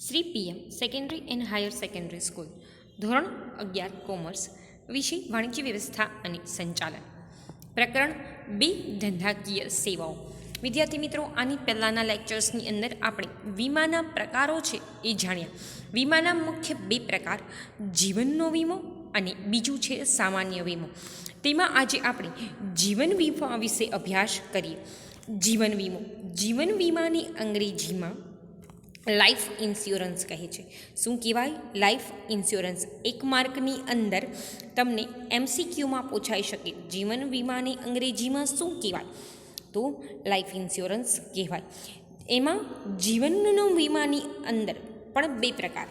Shri PM secondary and higher secondary school ધોરણ 11 commerce વિષય વાણિજ્ય વ્યવસ્થા અને સંચાલન પ્રકરણ 2 ધંધાકીય સેવાઓ. વિદ્યાર્થી મિત્રો, આની પહેલાંના લેક્ચર્સની અંદર આપણે વીમાના પ્રકારો છે એ જાણ્યા. વીમાના મુખ્ય 2 પ્રકાર, જીવનનો વીમો અને બીજું છે સામાન્ય વીમો. તેમાં આજે આપણે જીવન વીમા વિશે અભ્યાસ કરીએ. જીવન વીમો. જીવન વીમાની અંગ્રેજીમાં લાઈફ ઇન્સ્યોરન્સ કહે છે. શું કહેવાય? Life insurance. 1 માર્કની અંદર તમને MCQમાં પૂછાઈ શકે, જીવન વીમાની અંગ્રેજીમાં શું કહેવાય? તો લાઈફ ઇન્સ્યોરન્સ કહેવાય. એમાં જીવનનો વીમાની અંદર પણ 2 પ્રકાર.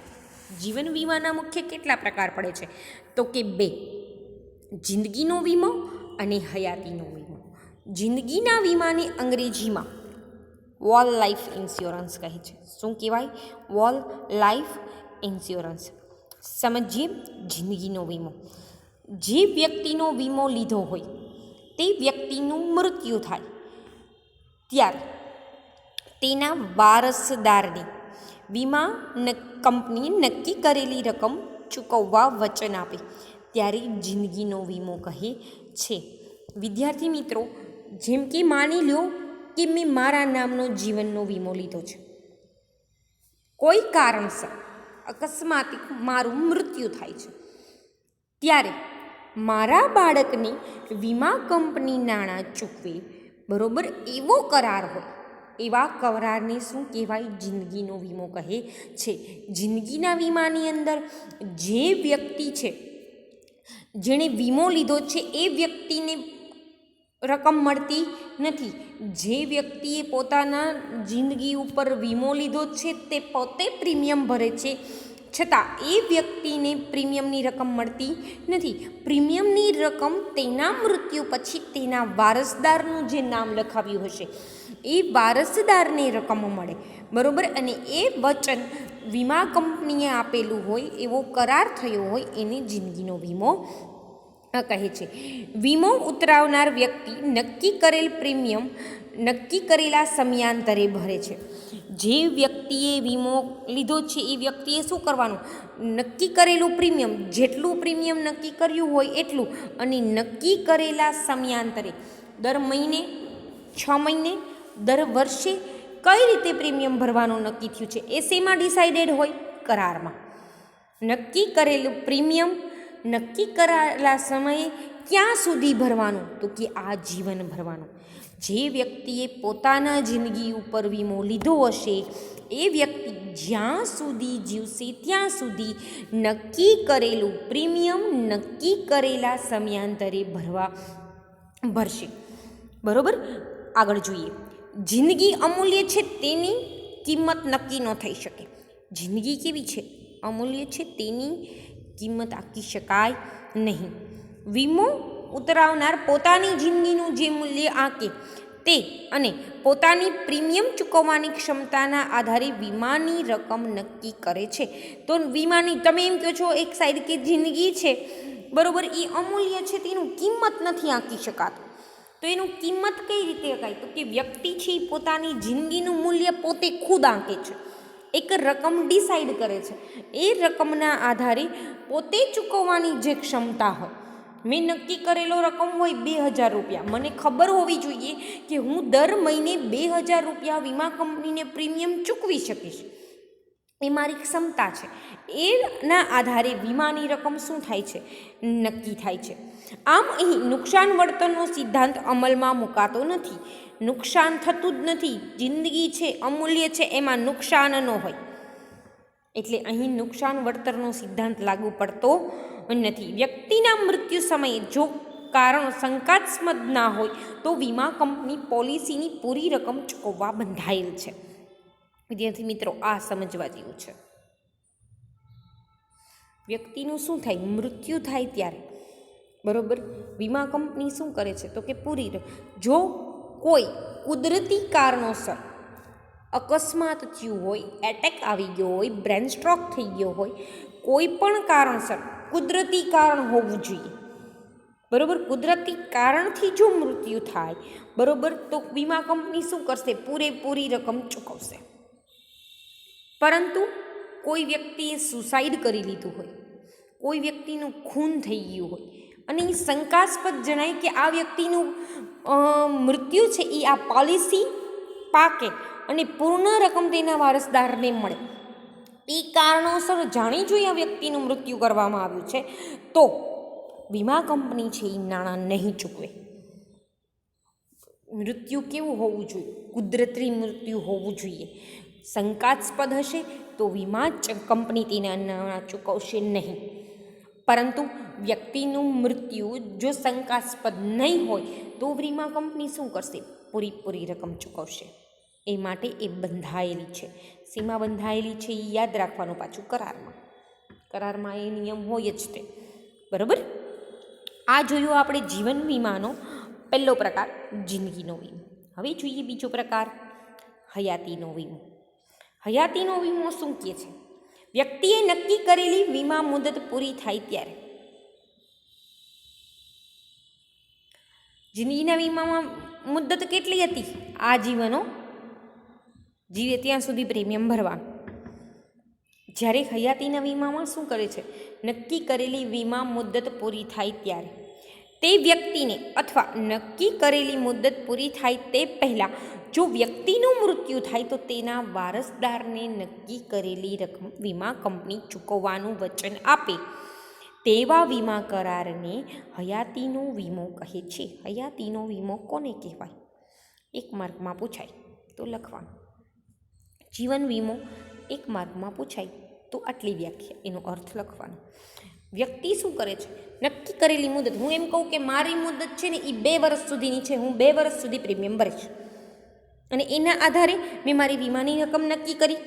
જીવન વીમાના મુખ્ય કેટલા પ્રકાર પડે છે? તો કે 2. જિંદગીનો વીમો અને હયાતીનો વીમો. જિંદગીના વીમાની અંગ્રેજીમાં વોલ લાઈફ ઇન્સ્યોરન્સ કહે છે. શું કહેવાય? Wall life insurance. સમજીએ જિંદગીનો વીમો. જે વ્યક્તિનો વીમો લીધો હોય તે વ્યક્તિનું મૃત્યુ થાય ત્યારે તેના વારસદારને વીમા કંપની નક્કી કરેલી રકમ ચૂકવવા વચન આપે ત્યારે જિંદગીનો વીમો કહે છે. વિદ્યાર્થી મિત્રો, જેમ કે માની લો કે મેં મારા નામનો જીવનનો વીમો લીધો છે. કોઈ કારણસર અકસ્માત મારું મૃત્યુ થાય છે ત્યારે મારા બાળકને વીમા કંપની નાણાં ચૂકવે, બરોબર, એવો કરાર હોય, એવા કરારને શું કહેવાય? જિંદગીનો વીમો કહે છે. જિંદગીના વીમાની અંદર જે વ્યક્તિ છે જેણે વીમો લીધો છે એ વ્યક્તિને રકમ મળતી નથી. જે વ્યક્તિએ પોતાના જિંદગી ઉપર વીમો લીધો છે તે પોતે પ્રીમિયમ ભરે છે, છતાં એ વ્યક્તિને પ્રીમિયમની રકમ મળતી નથી. પ્રીમિયમની રકમ તેના મૃત્યુ પછી તેના વારસદારનું જે નામ લખાવ્યું હશે એ વારસદારને રકમ મળે, બરોબર. અને એ વચન વીમા કંપનીએ આપેલું હોય, એવો કરાર થયો હોય, એને જિંદગીનો વીમો કહે છે. વીમો ઉતરાવનાર વ્યક્તિ નક્કી કરેલ પ્રીમિયમ નક્કી કરેલા સમયાંતરે ભરે છે. જે વ્યક્તિએ વીમો લીધો છે એ વ્યક્તિએ શું કરવાનું? નક્કી કરેલું પ્રીમિયમ, જેટલું પ્રીમિયમ નક્કી કર્યું હોય એટલું, અને નક્કી કરેલા સમયાંતરે દર મહિને, 6 મહિને, દર વર્ષે કઈ રીતે પ્રીમિયમ ભરવાનું નક્કી થયું છે એ શેમાં ડિસાઇડેડ હોય? કરારમાં. નક્કી કરેલું પ્રીમિયમ નક્કી કરેલા સમયે ક્યાં સુધી ભરવાનું? તો કે આજીવન ભરવાનું. જે વ્યક્તિએ પોતાના જિંદગી ઉપર વીમો લીધો હશે એ વ્યક્તિ જ્યાં સુધી જીવશે ત્યાં સુધી નક્કી કરેલું પ્રીમિયમ નક્કી કરેલા સમયાંતરે ભરશે, બરોબર. આગળ જોઈએ. જિંદગી અમૂલ્ય છે, તેની કિંમત નક્કી ન થઈ શકે. જિંદગી કેવી છે? અમૂલ્ય છે, તેની કિંમત આંકી શકાય નહીં. વીમો ઉતરાવનાર પોતાની જિંદગીનું જે મૂલ્ય આંકે તે અને પોતાની પ્રીમિયમ ચૂકવવાની ક્ષમતાના આધારે વીમાની રકમ નક્કી કરે છે. તો વીમાની, તમે એમ કહો છો એક સાઈડ કે જિંદગી છે, બરોબર, એ અમૂલ્ય છે, તેનું કિંમત નથી આંકી શકાતું. તો એનું કિંમત કઈ રીતે આંકાય? તો કે વ્યક્તિ છે એ પોતાની જિંદગીનું મૂલ્ય પોતે ખુદ આંકે છે, એક રકમ ડિસાઈડ કરે છે. એ રકમના આધારે પોતે ચૂકવવાની જે ક્ષમતા હોય, મેં નક્કી કરેલો રકમ હોય 2000 રૂપિયા, મને ખબર હોવી જોઈએ કે હું દર મહિને 2000 રૂપિયા વીમા કંપનીને પ્રીમિયમ ચૂકવી શકીશ, એ મારી ક્ષમતા છે. એના આધારે વીમાની રકમ શું થાય છે? નક્કી થાય છે. આમ અહીં નુકસાન વળતરનો સિદ્ધાંત અમલમાં મુકાતો નથી. નુકસાન થતું જ નથી. જિંદગી છે, અમૂલ્ય છે, એમાં નુકસાન ન હોય, એટલે અહીં નુકસાન વળતરનો સિદ્ધાંત લાગુ પડતો નથી. વ્યક્તિના મૃત્યુ સમયે જો કારણ શંકાસ્પદ ના હોય તો વીમા કંપની પોલિસીની પૂરી રકમ ચૂકવવા બંધાયેલ છે. વિદ્યાર્થી મિત્રો, આ સમજવા જેવું છે. વ્યક્તિનું શું થાય? મૃત્યુ થાય ત્યારે, બરોબર, વીમા કંપની શું કરે છે? તો કે પૂરી, જો કોઈ કુદરતી કારણોસર અકસ્માત થયું હોય, એટેક આવી ગયો હોય, બ્રેન સ્ટ્રોક થઈ ગયો હોય, કોઈ પણ કારણસર, કુદરતી કારણ હોવું જોઈએ, બરોબર, કુદરતી કારણથી જો મૃત્યુ થાય, બરોબર, તો વીમા કંપની શું કરશે? પૂરેપૂરી રકમ ચૂકવશે. પરંતુ કોઈ વ્યક્તિએ સુસાઇડ કરી લીધું હોય, કોઈ વ્યક્તિનું ખૂન થઈ ગયું હોય અને એ શંકાસ્પદ જણાય કે આ વ્યક્તિનું મૃત્યુ છે એ આ પોલિસી પાકે અને પૂર્ણ રકમ તેના વારસદારને મળે, એ કારણોસર જાણી જોઈ આ વ્યક્તિનું મૃત્યુ કરવામાં આવ્યું છે, તો વીમા કંપની છે એ નાણાં નહીં ચૂકવે. મૃત્યુ કેવું હોવું જોઈએ? કુદરતી મૃત્યુ હોવું જોઈએ. શંકાસ્પદ હશે તો વીમા કંપની તેના નાણાં ચૂકવશે નહીં. પરંતુ વ્યક્તિનું મૃત્યુ જો શંકાસ્પદ નહીં હોય તો વીમા કંપની શું કરશે? પૂરી રકમ ચૂકવશે. એ માટે એ બંધાયેલી છે. સીમા બંધાયેલી છે એ યાદ રાખવાનું. પાછું કરારમાં એ નિયમ હોય જ તે. બરાબર. આ જોયું આપણે જીવન વીમાનો પહેલો પ્રકાર, જિંદગીનો વીમો. હવે જોઈએ બીજો પ્રકાર, હયાતીનો વીમો. હયાતીનો વીમો શું કહે છે? વ્યક્તિએ નક્કી કરેલી વીમા મુદત પૂરી થાય ત્યારે. જિંદગીના વીમામાં મુદત કેટલી હતી? આજીવનો જીવે ત્યાં સુધી પ્રીમિયમ ભરવાનું. જ્યારે હયાતીના વીમામાં શું કરે છે? નક્કી કરેલી વીમા મુદત પૂરી થાય ત્યારે તે વ્યક્તિને અથવા નક્કી કરેલી મુદત પૂરી થાય તે પહેલાં જો વ્યક્તિનું મૃત્યુ થાય તો તેના વારસદારને નક્કી કરેલી રકમ વીમા કંપની ચૂકવવાનું વચન આપે તેવા વીમા કરારને હયાતીનો વીમો કહે છે. હયાતીનો વીમો કોને કહેવાય? એક માર્કમાં પૂછાય તો લખવાનું. જીવન વીમો એક માર્કમાં પૂછાય તો આટલી વ્યાખ્યા, એનો અર્થ લખવાનો. વ્યક્તિ શું કરે છે? નક્કી કરેલી મુદત. હું એમ કહું કે મારી મુદત છે ને એ 2 વર્ષ સુધીની છે, હું 2 વર્ષ સુધી પ્રીમિયમ ભરીશ અને એના આધારે મેં મારી વીમાની રકમ નક્કી કરી.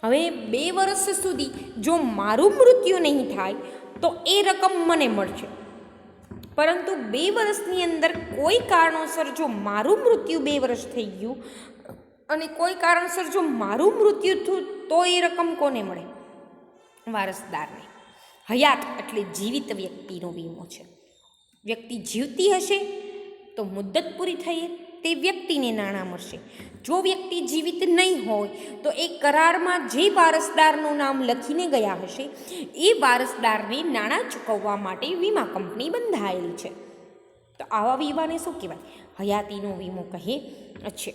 હવે 2 વર્ષ સુધી જો મારું મૃત્યુ નહીં થાય તો એ રકમ મને મળશે, પરંતુ 2 વર્ષની અંદર કોઈ કારણોસર જો મારું મૃત્યુ 2 વર્ષ થઈ ગયું અને કોઈ કારણસર જો મારું મૃત્યુ થયું તો એ રકમ કોને મળે? વારસદારને. હયાત એટલે જીવિત વ્યક્તિનો વીમો છે. વ્યક્તિ જીવતી હશે તો મુદ્દત પૂરી થઈએ તે વ્યક્તિને નાણાં મળશે. જો વ્યક્તિ જીવિત નહીં હોય તો એ કરારમાં જે વારસદારનું નામ લખીને ગયા હશે એ વારસદારને નાણાં ચૂકવવા માટે વીમા કંપની બંધાયેલી છે. તો આવા વીમાને શું કહેવાય? હયાતીનો વીમો કહે છે.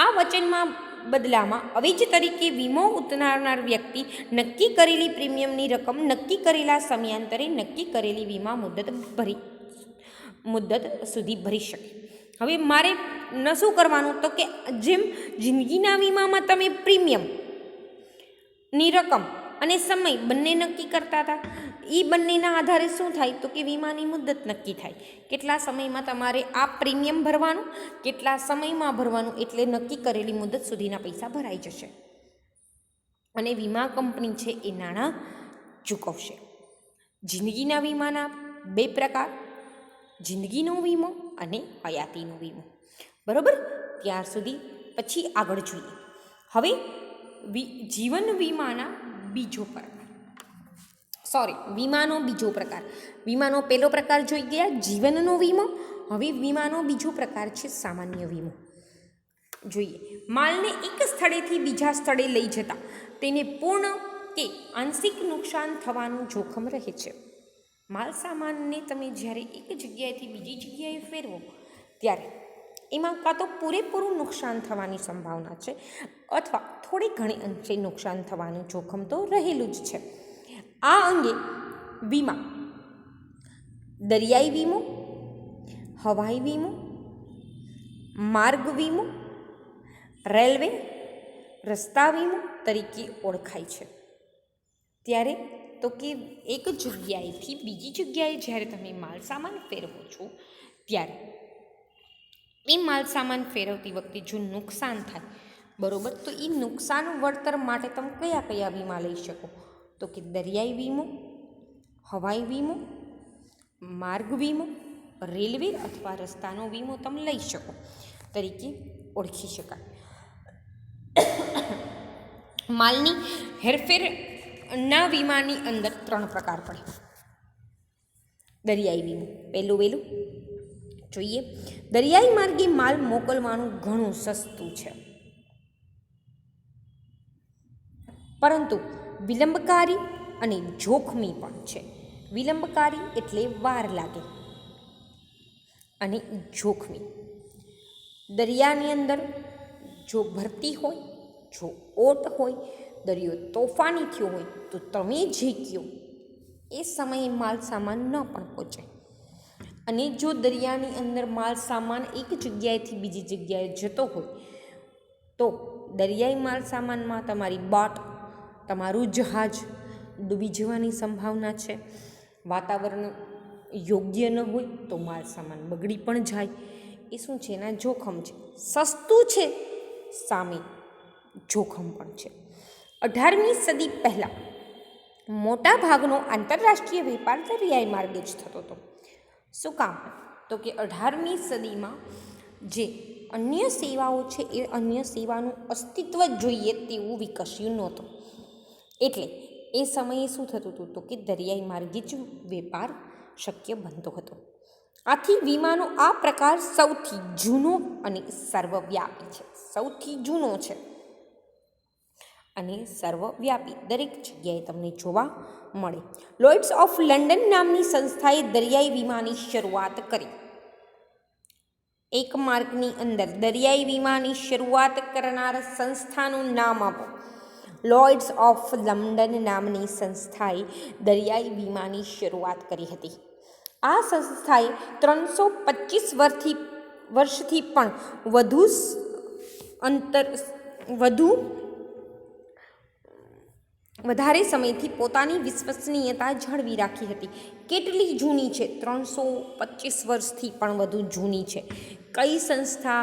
આ વચનમાં બદલામાં અવેજ તરીકે વીમો ઉતારનાર વ્યક્તિ નક્કી કરેલી પ્રીમિયમની રકમ નક્કી કરેલા સમયાંતરે નક્કી કરેલી વીમા મુદ્દત સુધી ભરી શકે. હવે મારે શું કરવાનું? તો કે જેમ જિંદગીના વીમામાં તમે પ્રીમિયમની રકમ અને સમય બંને નક્કી કરતા હતા, એ બંનેના આધારે શું થાય? તો કે વીમાની મુદ્દત નક્કી થાય. કેટલા સમયમાં તમારે આ પ્રીમિયમ ભરવાનું, કેટલા સમયમાં ભરવાનું, એટલે નક્કી કરેલી મુદ્દત સુધીના પૈસા ભરાઈ જશે અને વીમા કંપની છે એ નાણાં ચૂકવશે. જિંદગીના વીમાના 2 પ્રકાર, જિંદગીનો વીમો અને હયાતીનો વીમો. બરાબર. ત્યાર સુધી પછી આગળ જોઈએ. હવે જીવન વીમાના બીજો પ્રકાર, વીમાનો બીજો પ્રકાર. વીમાનો પહેલો પ્રકાર જોઈ ગયા, જીવનનો વીમો. હવે વીમાનો બીજો પ્રકાર છે સામાન્ય વીમો. જોઈએ. માલને એક સ્થળેથી બીજા સ્થળે લઈ જતા તેને પૂર્ણ કે આંશિક નુકસાન થવાનું જોખમ રહે છે. માલ સામાનને તમે જ્યારે એક જગ્યાએથી બીજી જગ્યાએ ફેરવો ત્યારે એમાં કાં તો પૂરેપૂરું નુકસાન થવાની સંભાવના છે અથવા થોડી ઘણી અંશે નુકસાન થવાનું જોખમ તો રહેલું જ છે. આ અંગે વીમા દરિયાઈ વીમો, હવાઈ વીમો, માર્ગ વીમો, રેલવે, રસ્તા વીમો તરીકે ઓળખાય છે. ત્યારે તો કે એક જગ્યાએથી બીજી જગ્યાએ જ્યારે તમે માલ સામાન ફેરવો છો ત્યારે એ માલ સામાન ફેરવતી વખતે જો નુકસાન થાય, બરાબર, તો એ નુકસાન વળતર માટે તમે કયા કયા વીમા લઈ શકો? તો કે દરિયાઈ વીમો, હવાઈ વીમો, માર્ગ વીમો, રેલવે અથવા રસ્તાનો વીમો તમે લઈ શકો તરીકે ઓળખી શકાય. માલની હેરફેરના વીમાની અંદર 3 પ્રકાર પડે. દરિયાઈ વીમો પહેલું જોઈએ. દરિયાઈ માર્ગે માલ મોકલવાનું ઘણું સસ્તું છે. પરંતુ વિલંબકારી અને જોખમી પણ છે. વિલંબકારી એટલે વાર લાગે અને જોખમી. દરિયાની અંદર જો ભરતી હોય, જો ઓટ હોય, દરિયો તોફાની થયો હોય તો તમે જે કહો એ સમયે માલ સામાન ન પણ પહોંચે. અને જો દરિયાની અંદર માલ સામાન એક જગ્યાએથી બીજી જગ્યાએ જતો હોય તો દરિયાઈ માલ સામાનમાં તમારી બોટ, તમારું જહાજ ડૂબી જવાની સંભાવના છે. વાતાવરણ યોગ્ય ન હોય તો માલ સામાન બગડી પણ જાય. એ શું છે? એના જોખમ છે. સસ્તું છે, સામે જોખમ પણ છે. 18મી સદી પહેલાં મોટા ભાગનો આંતરરાષ્ટ્રીય વેપાર દરિયાઈ માર્ગે જ થતો હતો. શું કામ? તો કે 18મી સદીમાં જે અન્ય સેવાઓ છે એ અન્ય સેવાનું અસ્તિત્વ જોઈએ તેવું વિકસ્યું નહોતું. એટલે એ સમયે શું થતું હતું? તો કે દરિયાઈ માર્ગે જ વેપાર શક્ય બનતો હતો. આથી વિમાનો આ પ્રકાર સૌથી જૂનો અને સર્વવ્યાપી છે. સૌથી જૂનો છે અને સર્વવ્યાપી, દરેક જગ્યાએ તમને જોવા મળે. લોઇડ્સ ઓફ લંડન નામની સંસ્થાએ દરિયાઈ વીમાની શરૂઆત કરી. એક માર્કની અંદર દરિયાઈ વીમાની શરૂઆત કરનાર સંસ્થાનું નામ આપો. લોઇડ્સ ઓફ લંડન નામની સંસ્થાએ દરિયાઈ વીમાની શરૂઆત કરી હતી. આ સંસ્થાએ 325 વર્ષથી પણ વધારે સમયથી પોતાની વિશ્વસનીયતા જાળવી રાખી હતી. કેટલી જૂની છે? 325 વર્ષથી પણ વધુ જૂની છે. કઈ સંસ્થા?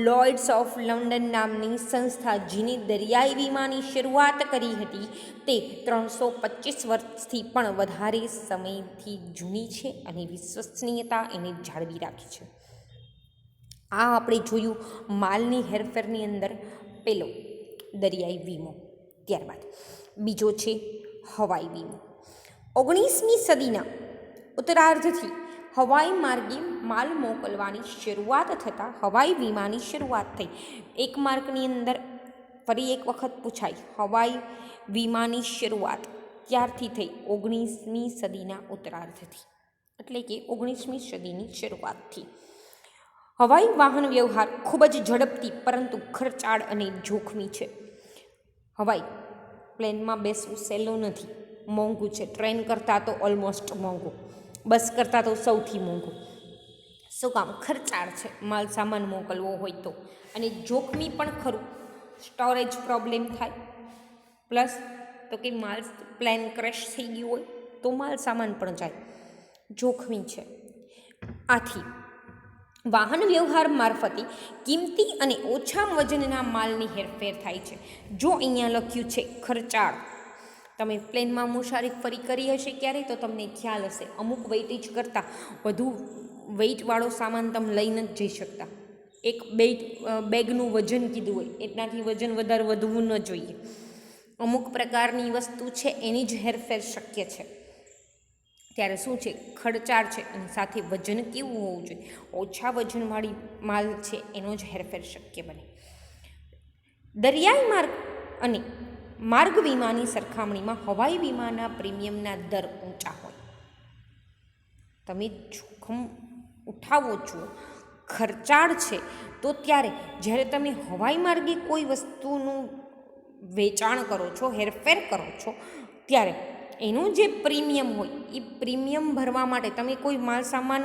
લોઇડ્સ ઓફ લંડન નામની સંસ્થા, જેની દરિયાઈ વીમાની શરૂઆત કરી હતી, તે 325 વર્ષથી પણ વધારે સમયથી જૂની છે અને વિશ્વસનીયતા એને જાળવી રાખી છે. આ આપણે જોયું માલની હેરફેરની અંદર પેલો દરિયાઈ વીમો. ત્યારબાદ બીજો છે હવાઈ વીમો. 19મી સદીના ઉત્તરાર્ધથી હવાઈ માર્ગે માલ મોકલવાની શરૂઆત થતાં હવાઈ વીમાની શરૂઆત થઈ. એક માર્કની અંદર ફરી એક વખત પૂછાય, હવાઈ વીમાની શરૂઆત ક્યારથી થઈ? 19મી સદીના ઉત્તરાર્ધથી, એટલે કે 19મી સદીની શરૂઆતથી. હવાઈ વાહન વ્યવહાર ખૂબ જ ઝડપથી પરંતુ ખર્ચાળ અને જોખમી છે. હવાઈ પ્લેનમાં બેસવું સહેલું નથી, મોંઘું છે. ટ્રેન કરતાં તો ઓલમોસ્ટ મોંઘું, બસ કરતાં તો સૌથી મોંઘું. શું કામ? ખર્ચાળ છે માલ સામાન મોકલવો હોય તો, અને જોખમી પણ ખરું. સ્ટોરેજ પ્રોબ્લેમ થાય, પ્લસ તો કે માલ પ્લેન ક્રેશ થઈ ગયું હોય તો માલ સામાન પણ જાય, જોખમી છે. આથી વાહન વ્યવહાર મારફતે કિંમતી અને ઓછા વજનના માલની હેરફેર થાય છે. જો અહીંયા લખ્યું છે ખર્ચાળ, તમે પ્લેનમાં મુસાફરી કરી હશે ક્યારે તો તમને ખ્યાલ હશે, અમુક વેઇટેજ કરતાં વધુ વેઇટવાળો સામાન તમે લઈને જ જઈ શકતા. એક બેગનું વજન કીધું હોય એટલાથી વજન વધારે વધવું ન જોઈએ. અમુક પ્રકારની વસ્તુ છે એની જ હેરફેર શક્ય છે. ત્યારે શું છે? ખર્ચાળ છે અને સાથે વજન કેવું હોવું જોઈએ? ઓછા વજનવાળી માલ છે એનો જ હેરફેર શક્ય બને. દરિયાઈ માર્ગ અને માર્ગ વીમાની સરખામણીમાં હવાઈ વીમાના પ્રીમિયમના દર ઊંચા હોય. તમે જોખમ ઉઠાવો છો, ખર્ચાળ છે, તો ત્યારે જ્યારે તમે હવાઈ માર્ગે કોઈ વસ્તુનું વેચાણ કરો છો, હેરફેર કરો છો, ત્યારે એનું જે પ્રીમિયમ હોય એ પ્રીમિયમ ભરવા માટે તમે કોઈ માલ સામાન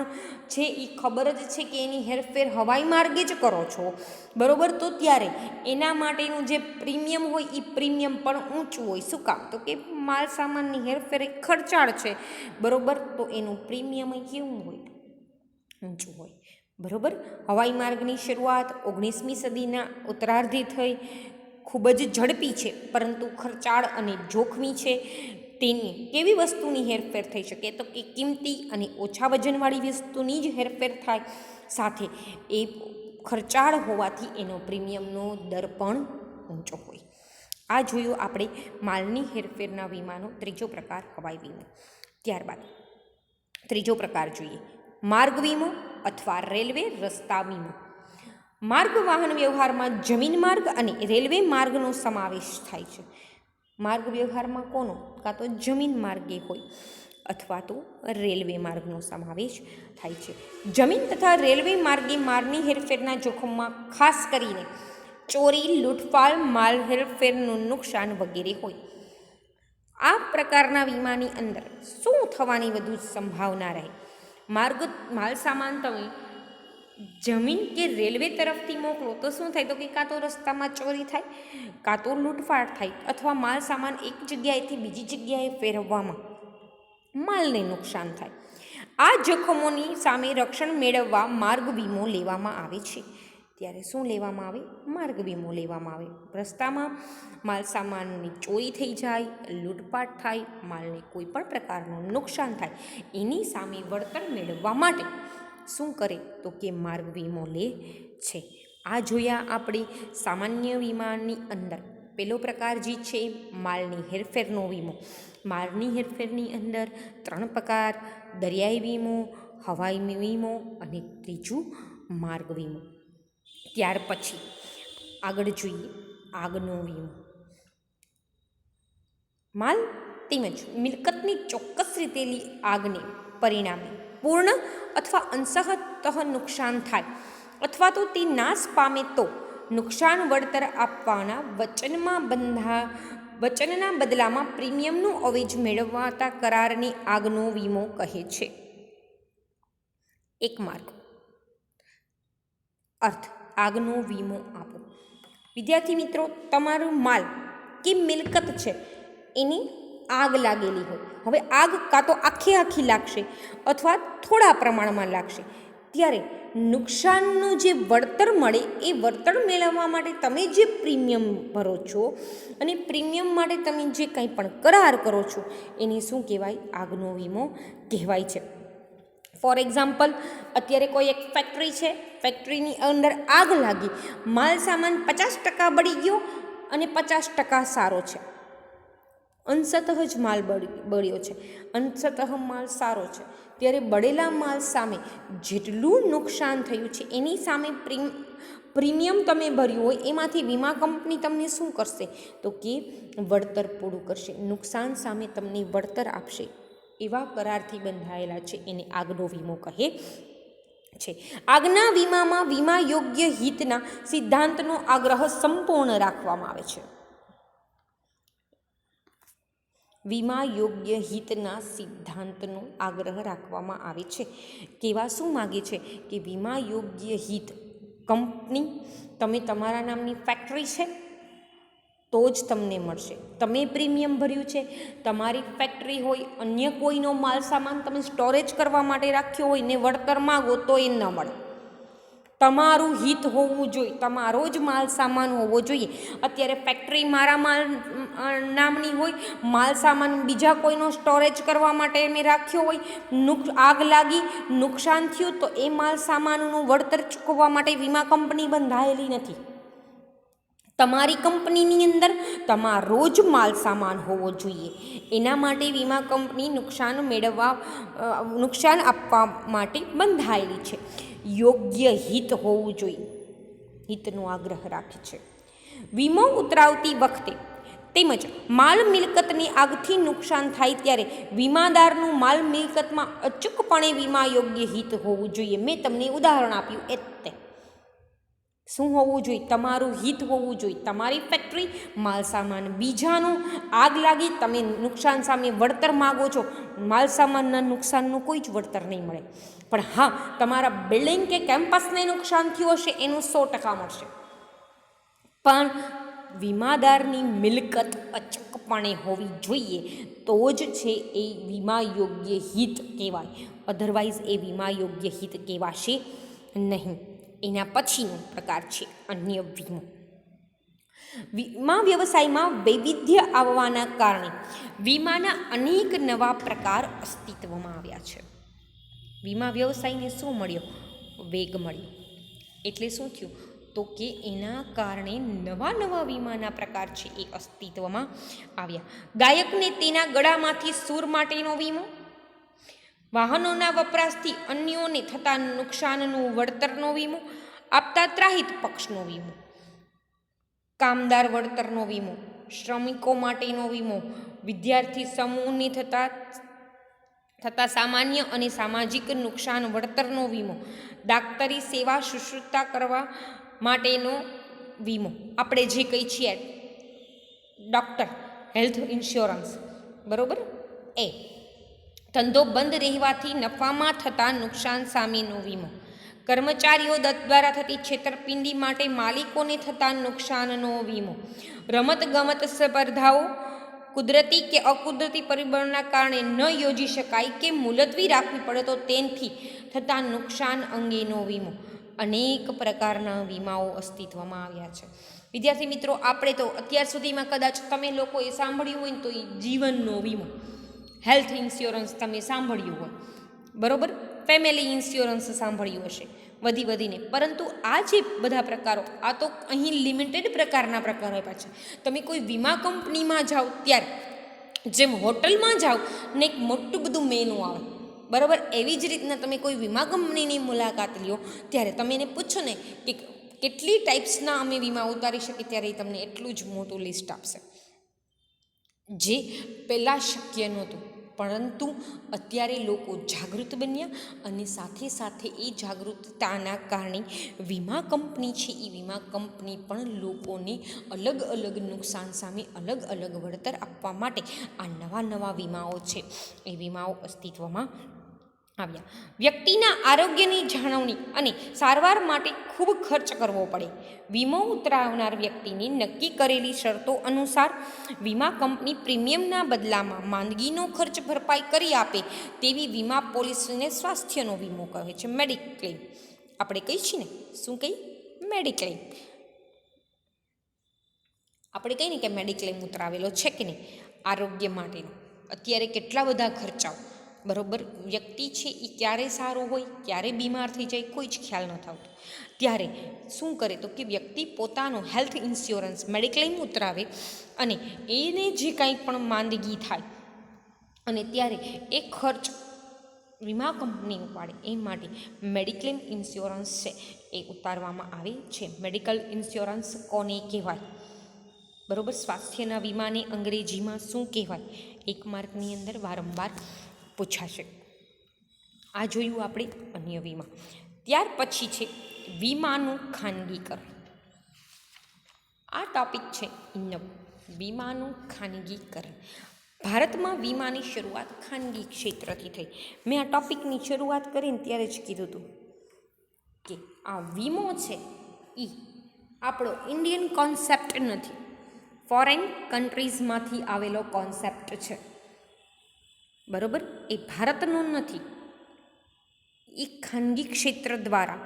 છે એ ખબર જ છે કે એની હેરફેર હવાઈ માર્ગે જ કરો છો, બરાબર? તો ત્યારે એના માટેનું જે પ્રીમિયમ હોય એ પ્રીમિયમ પણ ઊંચું હોય. શું કામ? તો કે માલ સામાનની હેરફેર એક ખર્ચાળ છે, બરાબર? તો એનું પ્રીમિયમ કેવું હોય? ઊંચું હોય, બરાબર? હવાઈ માર્ગની શરૂઆત 19મી સદીના ઉત્તરાર્ધે થઈ. ખૂબ જ ઝડપી છે પરંતુ ખર્ચાળ અને જોખમી છે. તેની કેવી વસ્તુની હેરફેર થઈ શકે? તો કે કિંમતી અને ઓછા વજનવાળી વસ્તુની જ હેરફેર થાય. સાથે એ ખર્ચાળ હોવાથી એનો પ્રીમિયમનો દર પણ ઊંચો હોય. આ જોયું આપણે માલની હેરફેરના વીમાનો ત્રીજો પ્રકાર, હવાઈ વીમો. ત્યારબાદ ત્રીજો પ્રકાર જોઈએ, માર્ગ વીમો અથવા રેલવે રસ્તા વીમો. માર્ગ વાહન વ્યવહારમાં જમીન માર્ગ અને રેલવે માર્ગનો સમાવેશ થાય છે. માર્ગ વ્યવહારમાં કોનો? કાં તો જમીન માર્ગે હોય અથવા તો રેલવે માર્ગનો સમાવેશ થાય છે. જમીન તથા રેલવે માર્ગે માલની હેરફેરના જોખમમાં ખાસ કરીને ચોરી, લૂંટફાટ, માલ હેરફેરનું નુકસાન વગેરે હોય. આ પ્રકારના વીમાની અંદર શું થવાની વધુ સંભાવના રહે? માલ સામાન તમે જમીન કે રેલવે તરફથી મોકલો તો શું થાય? તો કે કાં તો રસ્તામાં ચોરી થાય, કાં તો લૂંટફાટ થાય, અથવા માલ સામાન એક જગ્યાએથી બીજી જગ્યાએ ફેરવવામાં માલને નુકસાન થાય. આ જોખમોની સામે રક્ષણ મેળવવા માર્ગ વીમો લેવામાં આવે છે. ત્યારે શું લેવામાં આવે? માર્ગ વીમો લેવામાં આવે. રસ્તામાં માલ સામાનની ચોરી થઈ જાય, લૂંટફાટ થાય, માલને કોઈ પણ પ્રકારનું નુકસાન થાય, એની સામે વળતર મેળવવા માટે શું કરે? તો કે માર્ગ વીમો લે છે. આ જોયા આપણે સામાન્ય વીમાની અંદર. પહેલો પ્રકાર જે છે માલની હેરફેરનો વીમો. માલની હેરફેરની અંદર 3 પ્રકાર: દરિયાઈ વીમો, હવાઈ વીમો અને ત્રીજું માર્ગ વીમો. ત્યાર પછી આગળ જોઈએ આગનો વીમો. માલ તેમજ મિલકતની ચોક્કસ રીતેલી આગને પરિણામે પૂર્ણ અથવા અંશતઃ નુકસાન થાય અથવા તો તે નાશ પામે તો નુકસાન વળતર આપવાના વચનના બદલામાં પ્રીમિયમનું અવેજ મેળવતા કરારને આગનો વીમો કહે છે. એક માર્ગ અર્થ: આગનો વીમો આપો. વિદ્યાર્થી મિત્રો, તમારું માલ કે મિલકત છે એની આગ લાગેલી હોય. હવે આગ કાં તો આખી લાગશે અથવા થોડા પ્રમાણમાં લાગશે. ત્યારે નુકસાનનું જે વળતર મળે એ વળતર મેળવવા માટે તમે જે પ્રીમિયમ ભરો છો અને પ્રીમિયમ માટે તમે જે કંઈ પણ કરાર કરો છો એને શું કહેવાય? આગનો વીમો કહેવાય છે. ફોર એક્ઝામ્પલ, અત્યારે કોઈ એક ફેક્ટરી છે, ફેક્ટરીની અંદર આગ લાગી, માલ સામાન 50% બળી ગયો અને 50% સારો છે. અંશતઃ જ માલ બળ્યો છે, અંશતઃ માલ સારો છે. ત્યારે બળેલા માલ સામે જેટલું નુકસાન થયું છે એની સામે પ્રીમિયમ તમે ભર્યું હોય એમાંથી વીમા કંપની તમને શું કરશે? તો કે વળતર પૂરું કરશે. નુકસાન સામે તમને વળતર આપશે. એવા કરારથી બંધાયેલા છે એને આગનો વીમો કહે છે. આગના વીમામાં વીમા યોગ્ય હિતના સિદ્ધાંતનો આગ્રહ સંપૂર્ણ રાખવામાં આવે છે. વીમા યોગ્ય હિતના સિદ્ધાંતનો આગ્રહ રાખવામાં આવે છે. કેવા શું માગે છે? કે વીમા યોગ્ય હિત કંપની, તમે તમારા નામની ફેક્ટરી છે તો જ તમને મળશે. તમે પ્રીમિયમ ભર્યું છે, તમારી ફેક્ટરી હોય, અન્ય કોઈનો માલ સામાન તમે સ્ટોરેજ કરવા માટે રાખ્યો હોય ને વળતર માગો તો એ ન મળે. તમારું હિત હોવું જોઈએ, તમારો જ માલ સામાન હોવો જોઈએ. અત્યારે ફેક્ટરી મારા નામની હોય, માલ સામાન બીજા કોઈનો સ્ટોરેજ કરવા માટે મેં રાખ્યો હોય, આગ લાગી, નુકસાન થયું તો એ માલ સામાનનું વળતર ચૂકવવા માટે વીમા કંપની બંધાયેલી નથી. તમારી કંપનીની અંદર તમારો જ માલ સામાન હોવો જોઈએ. એના માટે વીમા કંપની નુકસાન આપવા માટે બંધાયેલી છે. યોગ્ય હિત હોવું જોઈએ, હિતનો આગ્રહ રાખે છે. વીમો ઉતરાવતી વખતે તેમજ માલ મિલકતને આગથી નુકસાન થાય ત્યારે વીમાદારનું માલ મિલકતમાં અચૂકપણે વીમા યોગ્ય હિત હોવું જોઈએ. મેં તમને ઉદાહરણ આપ્યું એ તે શું હોવું જોઈએ? તમારું હિત હોવું જોઈએ. તમારી ફેક્ટરી, માલ સામાન બીજાનો, આગ લાગી, તમે નુકસાન સામે વળતર માગો છો, માલ સામાનના નુકસાનનું કોઈ જ વળતર નહીં મળે. પણ હા, તમારા બિલ્ડિંગ કે કેમ્પસને નુકસાન થયું હશે એનું 100% મળશે. પણ વીમાદારની મિલકત અચૂકપણે હોવી જોઈએ તો જ છે એ વીમા યોગ્ય હિત કહેવાય. અધરવાઇઝ એ વીમા યોગ્ય હિત કહેવાશે નહીં. એના પછીનો પ્રકાર છે અન્ય વીમો. વીમા વ્યવસાયમાં વૈવિધ્ય આવવાના કારણે વીમાના અનેક નવા પ્રકાર અસ્તિત્વમાં આવ્યા છે. વીમા વ્યવસાયને શું મળ્યો? વેગ મળ્યો. એટલે શું થયું? તો કે એના કારણે નવા વીમાના પ્રકાર છે એ અસ્તિત્વમાં આવ્યા. ગાયકને તેના ગળામાંથી સૂર માટેનો વીમો, વાહનોના વપરાશથી અન્યોને થતા નુકસાનનું વળતરનો વીમો આપતા ત્રાહિત પક્ષનો વીમો, કામદાર વળતરનો વીમો, શ્રમિકો માટેનો વીમો, વિદ્યાર્થી સમૂહને થતા સામાન્ય અને સામાજિક નુકસાન વળતરનો વીમો, ડાક્ટરી સેવા શુશ્રૂષા કરવા માટેનો વીમો, આપણે જે કંઈ છીએ ડૉક્ટર હેલ્થ ઇન્સ્યોરન્સ, બરાબર. એ ધંધો બંધ રહેવાથી નફામાં થતા નુકસાન સામેનો વીમો, કર્મચારીઓ દ્વારા થતી છેતરપિંડી માટે માલિકોને થતા નુકસાનનો વીમો, રમતગમત સ્પર્ધાઓ કુદરતી કે અકુદરતી પરિબળોના કારણે ન યોજી શકાય કે મુલતવી રાખવી પડે તો તેનાથી થતા નુકસાન અંગેનો વીમો. અનેક પ્રકારના વીમાઓ અસ્તિત્વમાં આવ્યા છે. વિદ્યાર્થી મિત્રો, આપણે તો અત્યાર સુધીમાં કદાચ તમે લોકોએ સાંભળ્યું હોય ને તો એ જીવનનો વીમો, હેલ્થ ઇન્સ્યોરન્સ તમે સાંભળ્યું હોય, બરાબર. ફેમિલી ઇન્સ્યોરન્સ સાંભળ્યું હશે વધીને. પરંતુ આ જે બધા પ્રકારો, આ તો અહીં લિમિટેડ પ્રકારના પ્રકારો આપ્યા છે. તમે કોઈ વીમા કંપનીમાં જાઓ ત્યારે જેમ હોટલમાં જાઓ ને એક મોટું બધું મેનુ આવે, બરાબર, એવી જ રીતના તમે કોઈ વીમા કંપનીની મુલાકાત લ્યો ત્યારે તમે એને પૂછો ને કે કેટલી ટાઈપ્સના અમે વીમા ઉતારી શકીએ, ત્યારે એ તમને એટલું જ મોટું લિસ્ટ આપશે, જે પહેલાં શક્ય નહોતું. પરંતુ અત્યારે લોકો જાગૃત બન્યા અને સાથે સાથે એ જાગૃતતાના કારણે વીમા કંપની છે એ વીમા કંપની પણ લોકોને અલગ અલગ નુકસાન સામે અલગ અલગ વળતર આપવા માટે આ નવા વીમાઓ છે એ વીમાઓ અસ્તિત્વમાં આવ્યા. વ્યક્તિના આરોગ્યની જાળવણી અને સારવાર માટે ખૂબ ખર્ચ કરવો પડે. વીમો ઉતરાવનાર વ્યક્તિની નક્કી કરેલી શરતો અનુસાર વીમા કંપની પ્રીમિયમના બદલામાં માંદગીનો ખર્ચ ભરપાઈ કરી આપે તેવી વીમા પોલિસીને સ્વાસ્થ્યનો વીમો કહે છે, મેડિક્લેમ. આપણે કહીએ છીએ ને, શું કહી? મેડિક્લેમ. આપણે કહીએ ને કે મેડિક્લેમ ઉતરાવેલો છે કે નહીં આરોગ્ય માટેનો. અત્યારે કેટલા બધા ખર્ચાઓ, બરાબર. વ્યક્તિ છે એ ક્યારે સારો હોય, ક્યારે બીમાર થઈ જાય, કોઈ જ ખ્યાલ ન થતો. ત્યારે શું કરે તો કે વ્યક્તિ પોતાનો હેલ્થ ઇન્સ્યોરન્સ મેડિક્લેમ ઉતરાવે અને એને જે કાંઈ પણ માંદગી થાય અને ત્યારે એ ખર્ચ વીમા કંપની ઉપાડે. એ માટે મેડિક્લેમ ઇન્સ્યોરન્સ છે એ ઉતારવામાં આવે છે. મેડિકલ ઇન્સ્યોરન્સ કોને કહેવાય, બરાબર? સ્વાસ્થ્યના વીમાને અંગ્રેજીમાં શું કહેવાય? 1 માર્કની અંદર વારંવાર પૂછાશે. આ જોયું આપણે અન્ય વીમા. ત્યાર પછી છે વીમાનું ખાનગીકરણ. આ ટોપિક છે વીમાનું ખાનગીકરણ. ભારતમાં વીમાની શરૂઆત ખાનગી ક્ષેત્રથી થઈ. મેં આ ટોપિકની શરૂઆત કરીને ત્યારે જ કીધું હતું કે આ વીમો છે એ આપણો ઇન્ડિયન કોન્સેપ્ટ નથી, ફોરેન કન્ટ્રીઝમાંથી આવેલો કોન્સેપ્ટ છે, બરાબર. એ ભારતનો નથી, એ ખાનગી ક્ષેત્ર દ્વારા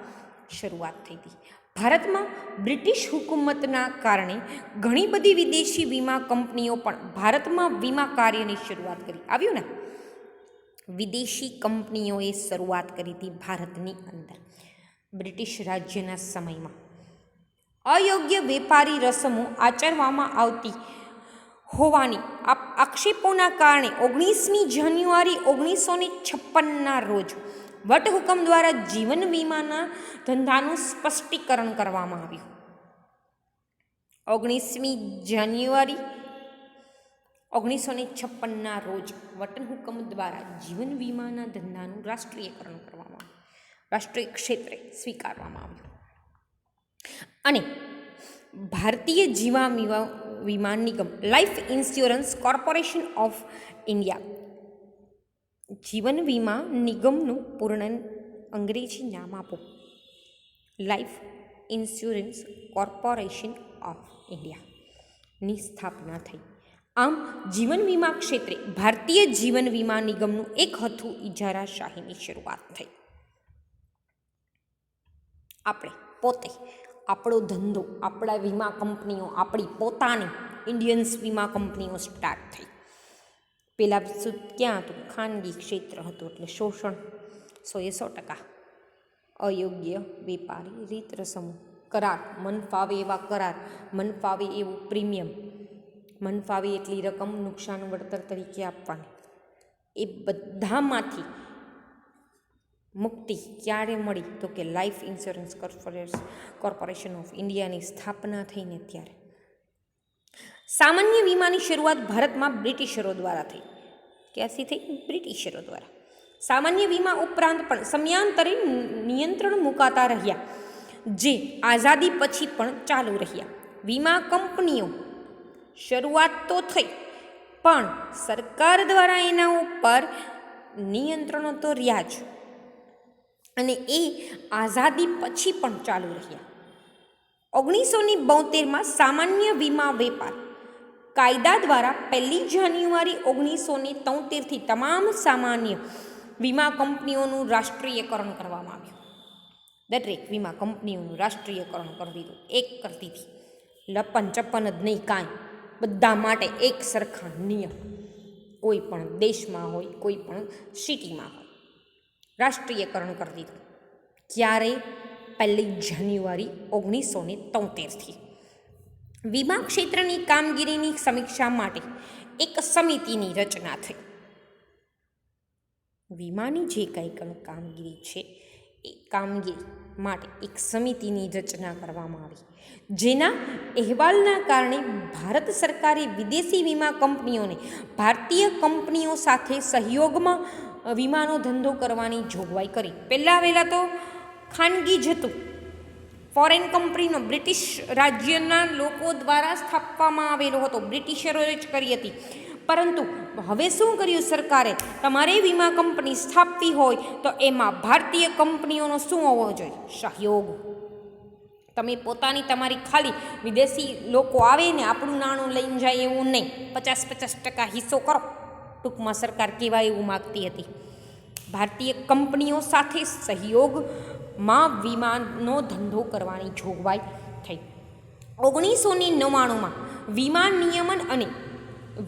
શરૂઆત થઈ હતી. ભારતમાં બ્રિટિશ હુકુમતના કારણે ઘણી બધી વિદેશી વીમા કંપનીઓ પણ ભારતમાં વીમા કાર્યની શરૂઆત કરી. આવ્યું ને, વિદેશી કંપનીઓએ શરૂઆત કરી હતી ભારતની અંદર બ્રિટિશ રાજ્યના સમયમાં. અયોગ્ય વેપારી રસમો આચરવામાં આવતી હોવાની આક્ષેપોના કારણે 19મી જાન્યુઆરી 1956ના રોજ વટહુકમ દ્વારા જીવન વીમાના ધંધાનું સ્પષ્ટીકરણ કરવામાં આવ્યું. 19મી જાન્યુઆરી 1956ના રોજ વટહુકમ દ્વારા જીવન વીમાના ધંધાનું રાષ્ટ્રીયકરણ કરવામાં આવ્યું, રાષ્ટ્રીય ક્ષેત્રે સ્વીકારવામાં આવ્યું. અને ભારતીય જીવન વીમા નિગમ, life insurance corporation of India, જીવન વીમા નિગમનું પૂર્ણ અંગ્રેજી નામ આપો. લાઈફ ઇન્સ્યોરન્સ કોર્પોરેશન ઓફ ઇન્ડિયાની સ્થાપના થઈ. આમ જીવન વીમા ક્ષેત્રે ભારતીય જીવન વીમા નિગમનું એક હતું ઇજારાશાહીની શરૂઆત થઈ. આપણે પોતે આપણો ધંધો, આપણા વીમા કંપનીઓ, આપણી પોતાની ઇન્ડિયન્સ વીમા કંપનીઓ સ્ટાર્ટ થઈ. પહેલાં ક્યાં હતું? ખાનગી ક્ષેત્ર હતું. એટલે શોષણ 100%, અયોગ્ય વેપારી રીત રસમો, કરાર, મન ફાવે એવા કરાર, મન ફાવે એવું પ્રીમિયમ, મન ફાવે એટલી રકમ નુકસાન વળતર તરીકે આપવાની. એ બધામાંથી મુક્તિ ક્યારે મળી? તો કે લાઈફ ઇન્સ્યોરન્સ કોર્પોરેશન ઓફ ઇન્ડિયાની સ્થાપના થઈને ત્યારે. સામાન્ય વીમાની શરૂઆત ભારતમાં બ્રિટિશરો દ્વારા થઈ. ક્યાંથી થઈ? બ્રિટિશરો દ્વારા. સામાન્ય વીમા ઉપરાંત પણ સમયાંતરે નિયંત્રણ મુકાતા રહ્યા, જે આઝાદી પછી પણ ચાલુ રહ્યા. વીમા કંપનીઓ શરૂઆત તો થઈ, પણ સરકાર દ્વારા એના ઉપર નિયંત્રણો તો રહ્યા જ, અને એ આઝાદી પછી પણ ચાલુ રહ્યા. 1972માં સામાન્ય વીમા વેપાર કાયદા દ્વારા 1 જાન્યુઆરી 1973થી તમામ સામાન્ય વીમા કંપનીઓનું રાષ્ટ્રીયકરણ કરવામાં આવ્યું. દરેક વીમા કંપનીઓનું રાષ્ટ્રીયકરણ કરી દીધું. એક કરતી હતી, લપન ચપ્પન જ નહીં, કાંઈ, બધા માટે એક સરખા નિયમ, કોઈ પણ દેશમાં હોય, કોઈ પણ સિટીમાં હોય, રાષ્ટ્રીયકરણ કરી દીધું. ક્યારે? 1 જાન્યુઆરી 1973થી. વીમા ક્ષેત્રની કામગીરીની સમીક્ષા માટે એક સમિતિની રચના થઈ. વીમાની જે કંઈ પણ કામગીરી છે એ કામગીરી માટે એક સમિતિની રચના કરવામાં આવી, જેના અહેવાલના કારણે ભારત સરકારે વિદેશી વીમા કંપનીઓને ભારતીય કંપનીઓ સાથે સહયોગમાં વીમાનો ધંધો કરવાની જોગવાઈ કરી. પહેલાં તો ખાનગી જ હતું. ફોરેન કંપનીનો બ્રિટિશ રાજ્યના લોકો દ્વારા સ્થાપવામાં આવેલો હતો, બ્રિટિશરોએ જ કરી હતી. પરંતુ હવે શું કર્યું સરકારે? તમારે વીમા કંપની સ્થાપવી હોય તો એમાં ભારતીય કંપનીઓનો શું હોવો જોઈએ? સહયોગ. તમે પોતાની તમારી ખાલી વિદેશી લોકો આવે ને આપણું નાણું લઈને જાય એવું નહીં, 50% હિસ્સો કરો. ટૂંકમાં સરકાર કહેવા એવું માગતી હતી. ભારતીય કંપનીઓ સાથે સહયોગમાં વીમાનો ધંધો કરવાની જોગવાઈ થઈ. 1999માં વીમા નિયમન અને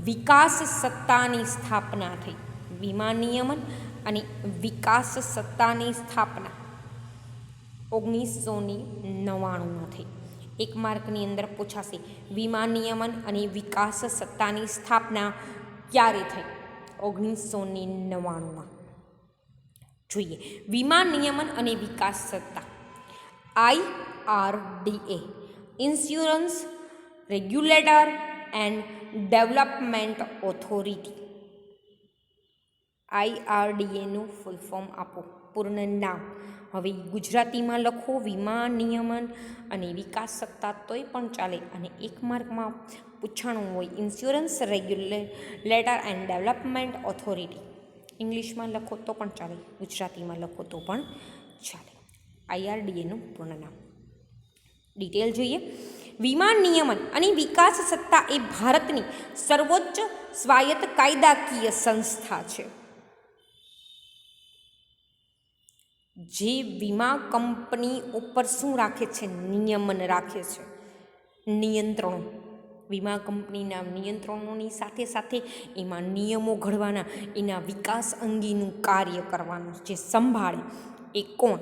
વિકાસ સત્તાની સ્થાપના થઈ. વીમા નિયમન અને વિકાસ સત્તાની સ્થાપના 1999માં થઈ. એક માર્કની અંદર પૂછાશે, વીમા નિયમન અને વિકાસ સત્તાની સ્થાપના ક્યારે થઈ? 1999માં. જોઈએ, વીમા નિયમન અને વિકાસ સત્તા, IRDA, insurance regulator and development authority. IRDAનું ફૂલ ફોર્મ આપો, પૂર્ણ નામ. હવે ગુજરાતીમાં લખો, વીમા નિયમન અને વિકાસ સત્તા, તોય પણ ચાલે. અને એક માર્કમાં પૂછાણું હોય insurance regulator and development authority. ઇંગ્લિશમાં લખો તો પણ ચાલે, ગુજરાતીમાં લખો તો પણ ચાલે. IRDAનું પૂર્ણ નામ. ડિટેલ જોઈએ. વીમા નિયમન અને વિકાસ સત્તા એ ભારતની સર્વોચ્ચ સ્વાયત્ત કાયદાકીય સંસ્થા છે, જે વીમા કંપની ઉપર શું રાખે છે? નિયમન રાખે છે, નિયંત્રણો. વીમા કંપનીના નિયંત્રણોની સાથે સાથે એમાં નિયમો ઘડવાના, એના વિકાસ અંગેનું કાર્ય કરવાનું જે સંભાળે એ કોણ?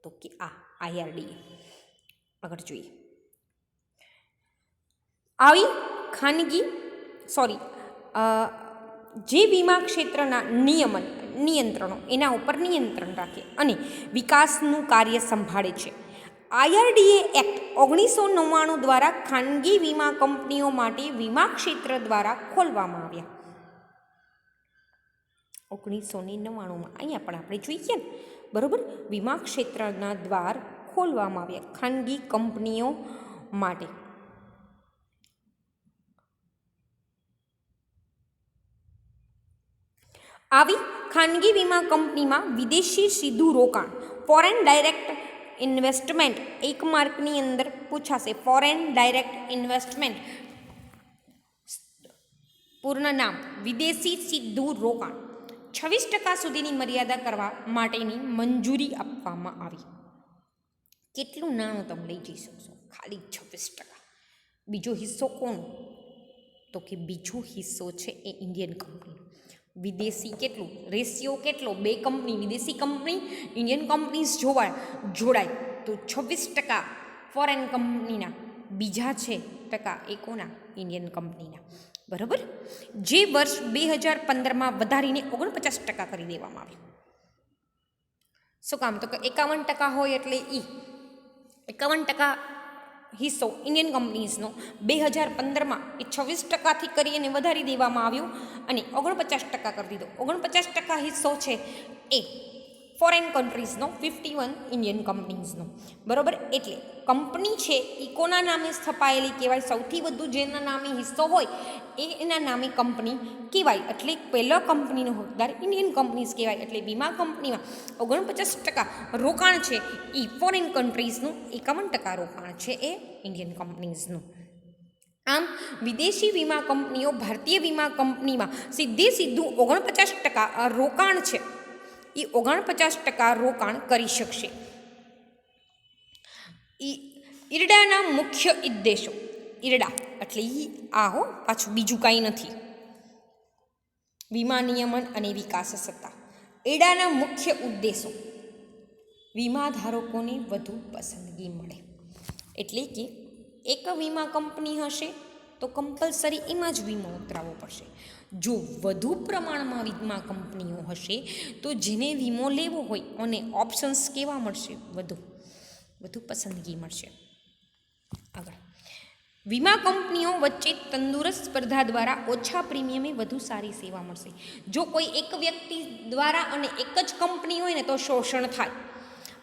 તો કે આ IRDA. આગળ જોઈએ. આવી જે વીમા ક્ષેત્રના નિયંત્રણો એના ઉપર નિયંત્રણ રાખે અને વિકાસનું કાર્ય સંભાળે છે. IRDA એક્ટ 1999 દ્વારા ખાનગી વીમા કંપનીઓ માટે વીમા ક્ષેત્ર દ્વારા ખોલવામાં આવ્યા. 1999માં અહીંયા પણ આપણે જોઈએ ને, બરોબર, વીમા ક્ષેત્રના દ્વાર ખોલવામાં આવ્યા ખાનગી કંપનીઓ માટે. આવી ખાનગી વીમા કંપનીમાં વિદેશી સીધું રોકાણ, ફોરેન ડાયરેક્ટ ઇન્વેસ્ટમેન્ટ, એક માર્કની અંદર પૂછાશે, ફોરેન ડાયરેક્ટ ઇન્વેસ્ટમેન્ટ, પૂર્ણ નામ, વિદેશી સીધું રોકાણ 26% સુધીની મર્યાદા કરવા માટેની મંજૂરી આપવામાં આવી. કેટલું નાણું તમે લઈ જઈ શકશો? ખાલી 26%. બીજો હિસ્સો કોણ? તો કે બીજો હિસ્સો છે એ ઇન્ડિયન કંપની. વિદેશી કેટલું? રેશિયો કેટલો? 2 કંપની, વિદેશી કંપની, ઇન્ડિયન કંપનીઝ જોડાય તો 26% ફોરેન કંપનીના, બીજા છે ટકા એ કોના? ઇન્ડિયન કંપનીના. બરાબર. જે વર્ષ 2015માં વધારીને 49% કરી દેવામાં આવ્યું. શું કામ? તો કે 51% હોય એટલે 51% હિસ્સો ઇન્ડિયન કંપનીઝનો 2015માં એ 26%થી કરી અને વધારી દેવામાં આવ્યો અને 49% કરી દીધો. 49% હિસ્સો છે એ ફોરેન કન્ટ્રીઝનો, 51 ઇન્ડિયન કંપનીઝનો. બરાબર, એટલે કંપની છે એ કોના નામે સ્થપાયેલી કહેવાય? સૌથી વધુ જેના નામે હિસ્સો હોય એના નામે કંપની કહેવાય. એટલે પહેલો કંપનીનો હકદાર ઇન્ડિયન કંપનીઝ કહેવાય. એટલે વીમા કંપનીમાં 49% રોકાણ છે એ ફોરેન કન્ટ્રીઝનું, 51% રોકાણ છે એ ઇન્ડિયન કંપનીઝનું. આમ વિદેશી વીમા કંપનીઓ ભારતીય વીમા કંપનીમાં સીધું 49% રોકાણ છે એ 49% રોકાણ કરી શકશે. ઈરડાના મુખ્ય ઉદ્દેશો, ઈરડા એટલે પાછું બીજું કાંઈ નથી, વીમા નિયમન અને વિકાસ સત્તા. ઈરડાના મુખ્ય ઉદ્દેશો વીમા ધારકોને વધુ પસંદગી મળે. એટલે કે એક વીમા કંપની હશે તો કમ્પલસરી એમાં જ વીમો ઉતરાવવો પડશે. જો વધુ પ્રમાણમાં વીમા કંપનીઓ હશે તો જેને વીમો લેવો હોય અને ઓપ્શન્સ કેવા મળશે? વધુ પસંદગી મળશે. આગળ, વીમા કંપનીઓ વચ્ચે તંદુરસ્ત સ્પર્ધા દ્વારા ઓછા પ્રીમિયમે વધુ સારી સેવા મળશે. જો કોઈ એક વ્યક્તિ દ્વારા અને એક જ કંપની હોય ને તો શોષણ થાય,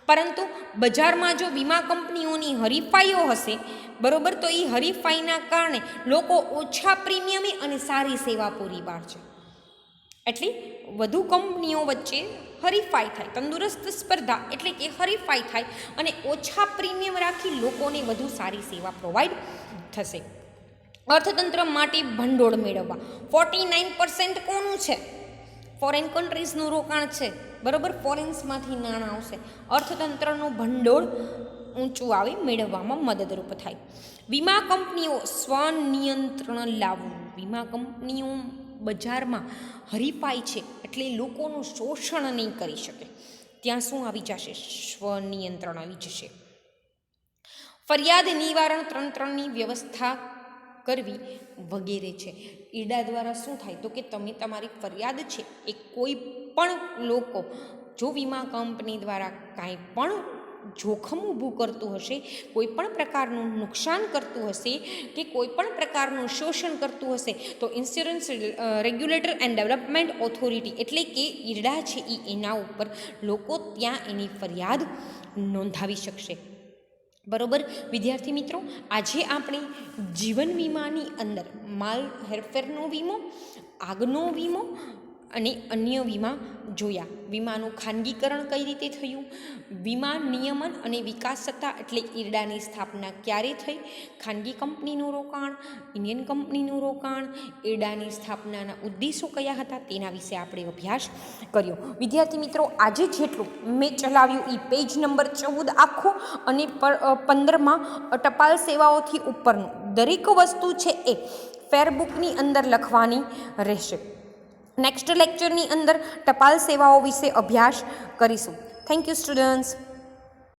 પરંતુ બજારમાં જો વીમા કંપનીઓની હરીફાઈઓ હશે, બરાબર, તો એ હરીફાઈના કારણે લોકો ઓછા પ્રીમિયમે અને સારી સેવા પૂરી પાડશે. એટલે વધુ કંપનીઓ વચ્ચે હરીફાઈ થાય, તંદુરસ્ત સ્પર્ધા એટલે કે હરીફાઈ થાય અને ઓછા પ્રીમિયમ રાખી લોકોને વધુ સારી સેવા પ્રોવાઈડ થશે. અર્થતંત્ર માટે ભંડોળ મેળવવા 49% કોનું છે? ફોરેન કન્ટ્રીઝનું રોકાણ છે. બરાબર, ફોરેન્સમાંથી નાણાં આવશે, અર્થતંત્રનું ભંડોળ ઊંચું આવે, મેળવવામાં મદદરૂપ થાય. વીમા કંપનીઓ સ્વનિયંત્રણ લાવવું. વીમા કંપનીઓ બજારમાં હરીફાઈ છે એટલે લોકોનું શોષણ નહીં કરી શકે, ત્યાં શું આવી જશે? સ્વનિયંત્રણ આવી જશે. ફરિયાદ નિવારણ તંત્રની વ્યવસ્થા કરવી વગેરે છે. ઈરડા દ્વારા શું થાય? તો કે તમે તમારી ફરિયાદ છે એ કોઈ પણ લોકો જો વીમા કંપની દ્વારા કાંઈ પણ જોખમ ઊભું કરતું હશે, કોઈ પણ પ્રકારનું નુકસાન કરતું હશે કે કોઈ પણ પ્રકારનું શોષણ કરતું હશે તો insurance regulator and development authority એટલે કે ઈરડા છે એ એના ઉપર લોકો ત્યાં એની ફરિયાદ નોંધાવી શકશે. બરાબર વિદ્યાર્થી મિત્રો, આજે આપણે જીવન વીમાની અંદર માલ હેરફેરનો વીમો, આગનો વીમો અને અન્ય વીમા જોયા. વીમાનું ખાનગીકરણ કઈ રીતે થયું, વીમા નિયમન અને વિકાસ સત્તા એટલે ઈરડાની સ્થાપના ક્યારે થઈ, ખાનગી કંપનીનું રોકાણ, ઇન્ડિયન કંપનીનું રોકાણ, ઈરડાની સ્થાપનાના ઉદ્દેશો કયા હતા તેના વિશે આપણે અભ્યાસ કર્યો. વિદ્યાર્થી મિત્રો, આજે જેટલું મેં ચલાવ્યું એ પેજ નંબર 14 આખો અને 15માં ટપાલ સેવાઓથી ઉપરનું દરેક વસ્તુ છે એ ફેરબુકની અંદર લખવાની રહેશે. નેક્સ્ટ લેક્ચરની અંદર ટપાલ સેવાઓ વિશે અભ્યાસ કરીશું. Thank you students.